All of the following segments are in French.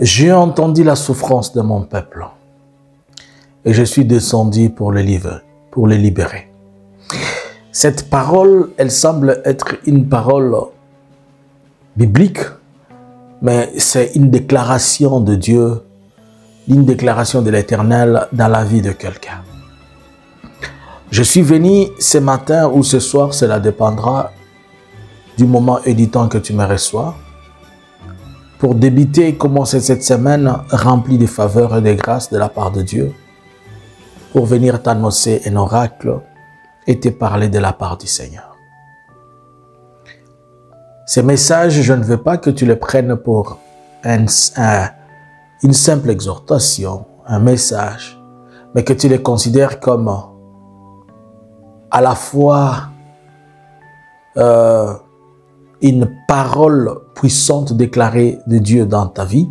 J'ai entendu la souffrance de mon peuple et je suis descendu pour le libérer. Cette parole, elle semble être une parole biblique, mais c'est une déclaration de Dieu, une déclaration de l'Éternel dans la vie de quelqu'un. Je suis venu ce matin ou ce soir, cela dépendra du moment et du temps que tu me reçois, pour débuter et commencer cette semaine remplie de faveurs et de grâces de la part de Dieu, pour venir t'annoncer un oracle et te parler de la part du Seigneur. Ces messages, je ne veux pas que tu les prennes pour une simple exhortation, un message, mais que tu les considères comme à la fois une parole puissante déclarée de Dieu dans ta vie,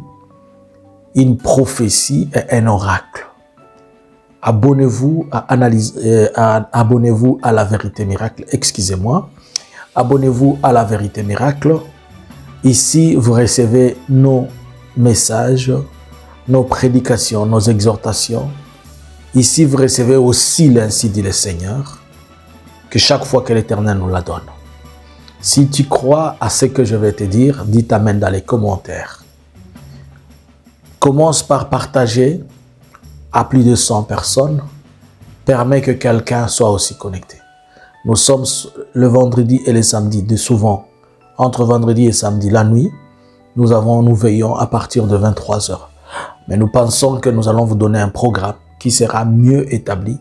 une prophétie et un oracle. Abonnez-vous abonnez-vous à la vérité miracle, excusez-moi. Abonnez-vous à la vérité miracle. Ici, vous recevez nos messages, nos prédications, nos exhortations. Ici, vous recevez aussi l'ainsi dit le Seigneur, que chaque fois que l'Éternel nous la donne. Si tu crois à ce que je vais te dire, dis amen dans les commentaires. Commence par partager à plus de 100 personnes. Permets que quelqu'un soit aussi connecté. Nous sommes le vendredi et le samedi, de souvent, entre vendredi et samedi, la nuit, nous veillons à partir de 23 h. Mais nous pensons que nous allons vous donner un programme qui sera mieux établi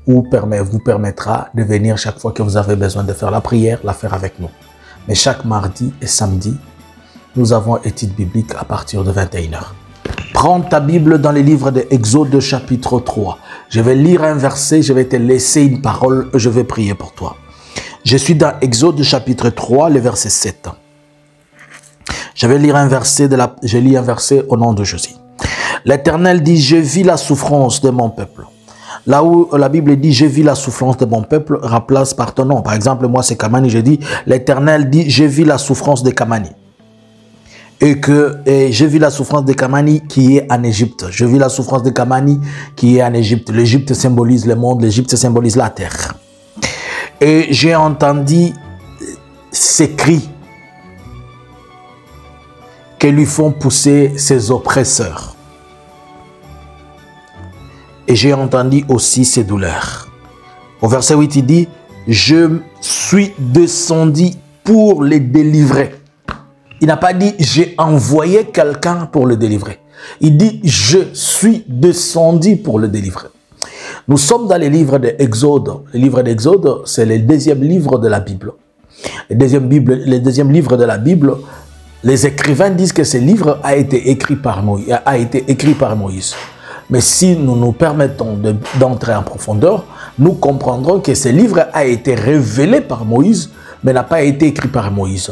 ou vous permettra de venir chaque fois que vous avez besoin de faire la prière, la faire avec nous. Mais chaque mardi et samedi, nous avons étude biblique à partir de 21 h. Prends ta Bible dans les livres de Exode chapitre 3. Je vais lire un verset, je vais te laisser une parole, je vais prier pour toi. Je suis dans Exode chapitre 3, le verset 7. Je vais lire un verset, je lis un verset au nom de Jésus. L'Éternel dit, je vis la souffrance de mon peuple. Là où la Bible dit, je vis la souffrance de mon peuple, remplace par ton nom. Par exemple, moi c'est Kamani, je dis, l'Éternel dit, je vis la souffrance de Kamani. Et je vis la souffrance de Kamani qui est en Égypte. Je vis la souffrance de Kamani qui est en Égypte. L'Égypte symbolise le monde, l'Égypte symbolise la terre. Et j'ai entendu ces cris que lui font pousser ses oppresseurs. Et j'ai entendu aussi ses douleurs. Au verset 8, il dit, je suis descendu pour les délivrer. Il n'a pas dit, j'ai envoyé quelqu'un pour le délivrer. Il dit, je suis descendu pour le délivrer. Nous sommes dans les livres d'Exode. Le livre d'Exode, c'est le deuxième livre de la Bible. Le deuxième livre de la Bible, les écrivains disent que ce livre a été écrit par Moïse. Mais si nous nous permettons d'entrer en profondeur, nous comprendrons que ce livre a été révélé par Moïse, mais n'a pas été écrit par Moïse.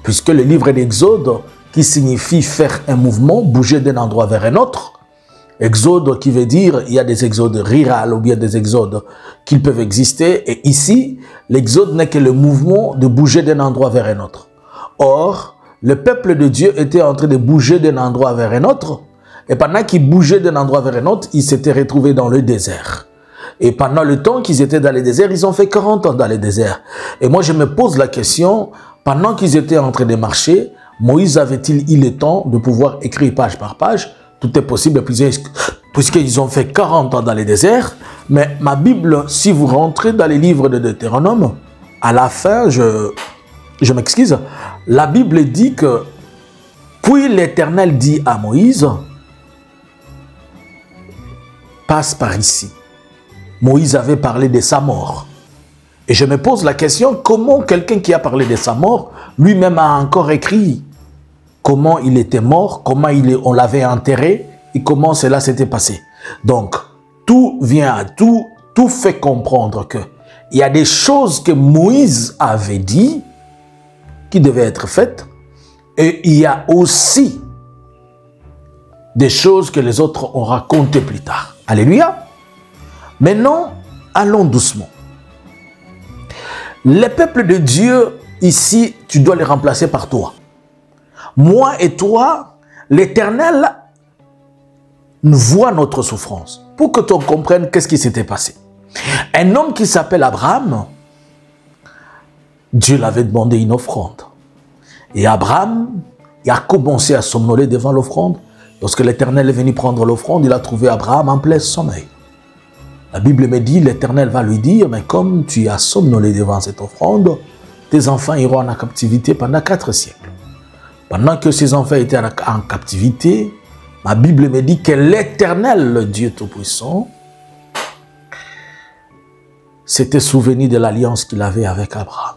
Puisque le livre d'Exode, qui signifie faire un mouvement, bouger d'un endroit vers un autre, exode qui veut dire, il y a des exodes rurales ou bien des exodes qui peuvent exister, et ici, l'exode n'est que le mouvement de bouger d'un endroit vers un autre. Or, le peuple de Dieu était en train de bouger d'un endroit vers un autre, et pendant qu'ils bougeaient d'un endroit vers un autre, ils s'étaient retrouvés dans le désert. Et pendant le temps qu'ils étaient dans le désert, ils ont fait 40 ans dans le désert. Et moi, je me pose la question, pendant qu'ils étaient en train de marcher, Moïse avait-il eu le temps de pouvoir écrire page par page? Tout est possible puisqu'ils ont fait 40 ans dans le désert. Mais ma Bible, si vous rentrez dans les livres de Deutéronome, à la fin, je m'excuse, la Bible dit que, puis l'Éternel dit à Moïse, passe par ici. Moïse avait parlé de sa mort. Et je me pose la question, comment quelqu'un qui a parlé de sa mort, lui-même a encore écrit comment il était mort, comment on l'avait enterré et comment cela s'était passé. Donc, tout fait comprendre que il y a des choses que Moïse avait dit qui devaient être faites et il y a aussi des choses que les autres ont racontées plus tard. Alléluia. Maintenant, allons doucement. Les peuples de Dieu, ici, tu dois les remplacer par toi. Moi et toi, l'Éternel voit notre souffrance. Pour que tu comprennes qu'est-ce qui s'était passé. Un homme qui s'appelle Abraham, Dieu l'avait demandé une offrande. Et Abraham, il a commencé à somnoler devant l'offrande. Lorsque l'Éternel est venu prendre l'offrande, il a trouvé Abraham en plein sommeil. La Bible me dit, l'Éternel va lui dire, mais comme tu as somnolé devant cette offrande, tes enfants iront en captivité pendant 4 siècles. Pendant que ces enfants étaient en captivité, ma Bible me dit que l'Éternel, le Dieu Tout-Puissant, s'était souvenu de l'alliance qu'il avait avec Abraham.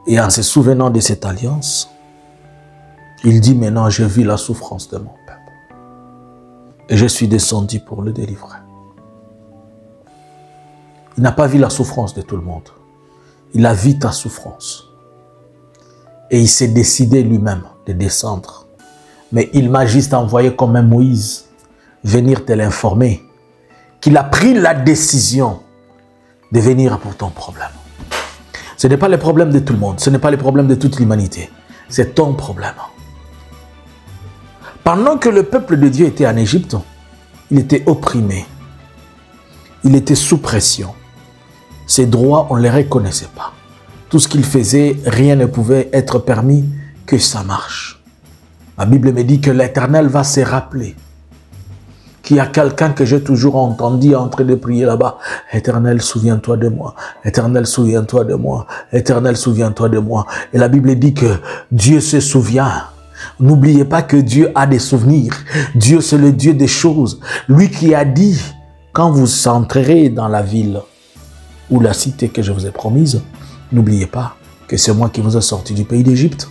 Et en se souvenant de cette alliance, il dit, maintenant je vis la souffrance de mon peuple. Et je suis descendu pour le délivrer. Il n'a pas vu la souffrance de tout le monde. Il a vu ta souffrance. Et il s'est décidé lui-même de descendre. Mais il m'a juste envoyé comme un Moïse venir te l'informer qu'il a pris la décision de venir pour ton problème. Ce n'est pas le problème de tout le monde. Ce n'est pas le problème de toute l'humanité. C'est ton problème. Pendant que le peuple de Dieu était en Égypte, il était opprimé. Il était sous pression. Ses droits, on ne les reconnaissait pas. Tout ce qu'il faisait, rien ne pouvait être permis que ça marche. La Bible me dit que l'Éternel va se rappeler qu'il y a quelqu'un que j'ai toujours entendu en train de prier là-bas. Éternel, souviens-toi de moi. Éternel, souviens-toi de moi. Éternel, souviens-toi de moi. Et la Bible dit que Dieu se souvient. N'oubliez pas que Dieu a des souvenirs. Dieu, c'est le Dieu des choses. Lui qui a dit, quand vous entrerez dans la ville ou la cité que je vous ai promise, n'oubliez pas que c'est moi qui vous ai sorti du pays d'Égypte.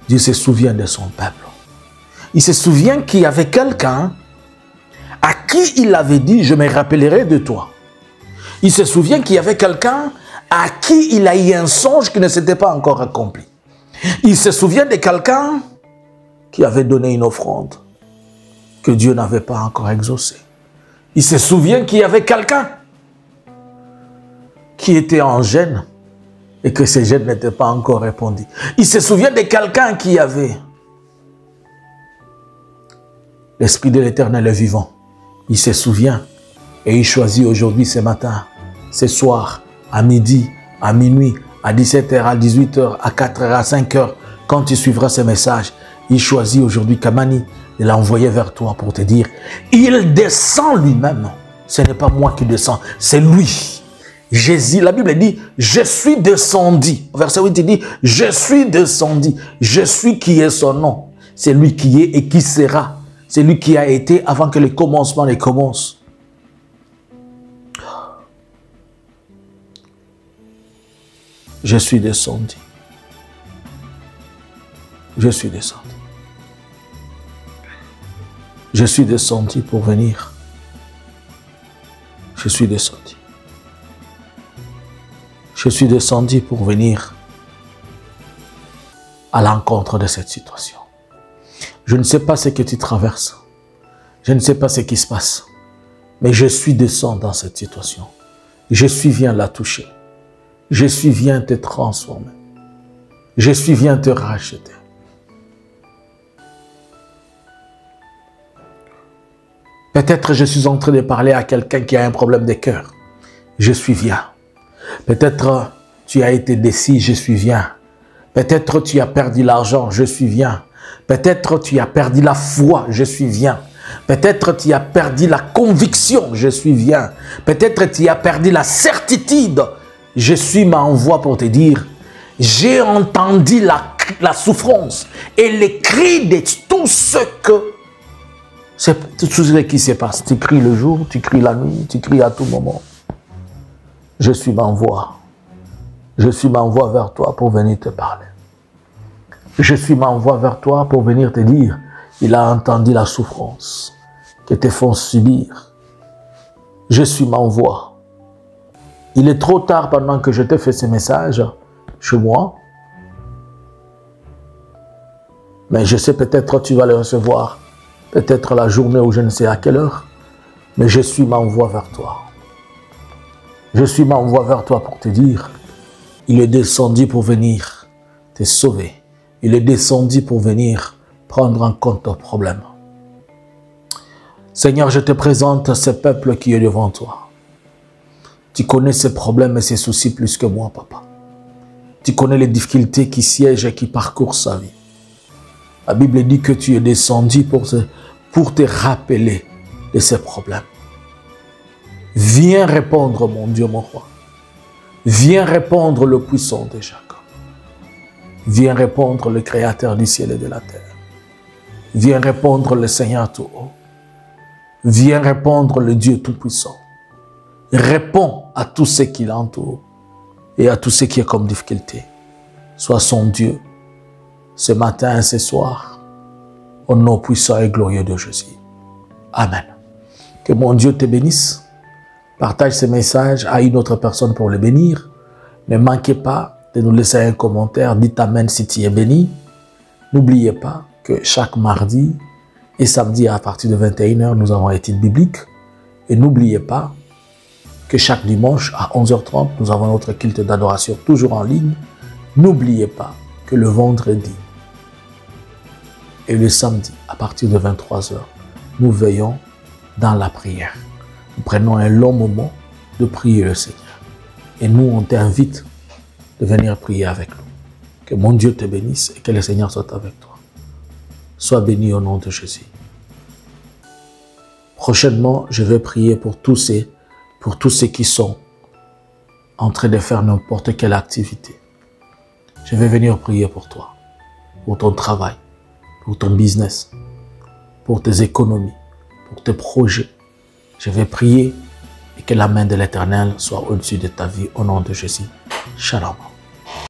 Dieu se souvient de son peuple. Il se souvient qu'il y avait quelqu'un à qui il avait dit, je me rappellerai de toi. Il se souvient qu'il y avait quelqu'un à qui il a eu un songe qui ne s'était pas encore accompli. Il se souvient de quelqu'un qui avait donné une offrande que Dieu n'avait pas encore exaucée. Il se souvient qu'il y avait quelqu'un qui était en gêne et que ces gênes n'étaient pas encore répondus. Il se souvient de quelqu'un qui avait l'Esprit de l'Éternel est vivant. Il se souvient et il choisit aujourd'hui, ce matin, ce soir, à midi, à minuit, à 17h, à 18h, à 4h, à 5h, quand tu suivras ce message, il choisit aujourd'hui Kamani de l'envoyer vers toi pour te dire, il descend lui-même. Ce n'est pas moi qui descends, c'est lui. Jésus, la Bible dit, je suis descendu. Verset 8, il dit, je suis descendu. Je suis qui est son nom. C'est lui qui est et qui sera. C'est lui qui a été avant que le commencement ne commence. Je suis descendu. Je suis descendu. Je suis descendu pour venir. Je suis descendu. Je suis descendu pour venir à l'encontre de cette situation. Je ne sais pas ce que tu traverses. Je ne sais pas ce qui se passe. Mais je suis descendu dans cette situation. Je suis viens la toucher. Je suis viens te transformer. Je suis viens te racheter. Peut-être je suis en train de parler à quelqu'un qui a un problème de cœur. Je suis viens. Peut-être tu as été déçu, je suis viens. Peut-être tu as perdu l'argent, je suis viens. Peut-être tu as perdu la foi, je suis viens. Peut-être tu as perdu la conviction, je suis viens. Peut-être tu as perdu la certitude. Je suis m'envoie pour te dire, j'ai entendu la souffrance et les cris de tout ce que... C'est tout ce qui se passe. Tu cries le jour, tu cries la nuit, tu cries à tout moment. Je suis m'envoie. Je suis m'envoie vers toi pour venir te parler. Je suis m'envoie vers toi pour venir te dire, il a entendu la souffrance que te font subir. Je suis m'envoie. Il est trop tard pendant que je te fais ce message chez moi. Mais je sais peut-être tu vas le recevoir. Peut-être la journée ou je ne sais à quelle heure. Mais je suis m'envoie vers toi. Je suis m'envoie vers toi pour te dire, il est descendu pour venir te sauver, Il est descendu pour venir prendre en compte ton problème. Seigneur, je te présente ce peuple qui est devant toi. Tu connais ses problèmes et ses soucis plus que moi, papa. Tu connais les difficultés qui siègent et qui parcourent sa vie. La Bible dit que tu es descendu pour te rappeler de ces problèmes. Viens répondre, mon Dieu, mon roi. Viens répondre, le puissant de Jacob. Viens répondre, le créateur du ciel et de la terre. Viens répondre, le Seigneur tout haut. Viens répondre, le Dieu tout-puissant. Réponds à tout ce qui l'entoure et à tout ce qui est comme difficulté. Sois son Dieu, ce matin et ce soir, au nom puissant et glorieux de Jésus. Amen. Que mon Dieu te bénisse. Partage ce message à une autre personne pour le bénir. Ne manquez pas de nous laisser un commentaire. Dites Amen si tu es béni. N'oubliez pas que chaque mardi et samedi à partir de 21h, nous avons l'étude biblique. Et n'oubliez pas que chaque dimanche à 11h30, nous avons notre culte d'adoration toujours en ligne. N'oubliez pas que le vendredi et le samedi, à partir de 23h, nous veillons dans la prière. Nous prenons un long moment de prier le Seigneur. Et nous, on t'invite de venir prier avec nous. Que mon Dieu te bénisse et que le Seigneur soit avec toi. Sois béni au nom de Jésus. Prochainement, je vais prier pour tous ceux qui sont en train de faire n'importe quelle activité. Je vais venir prier pour toi, pour ton travail, pour ton business, pour tes économies, pour tes projets. Je vais prier et que la main de l'Éternel soit au-dessus de ta vie au nom de Jésus. Shalom.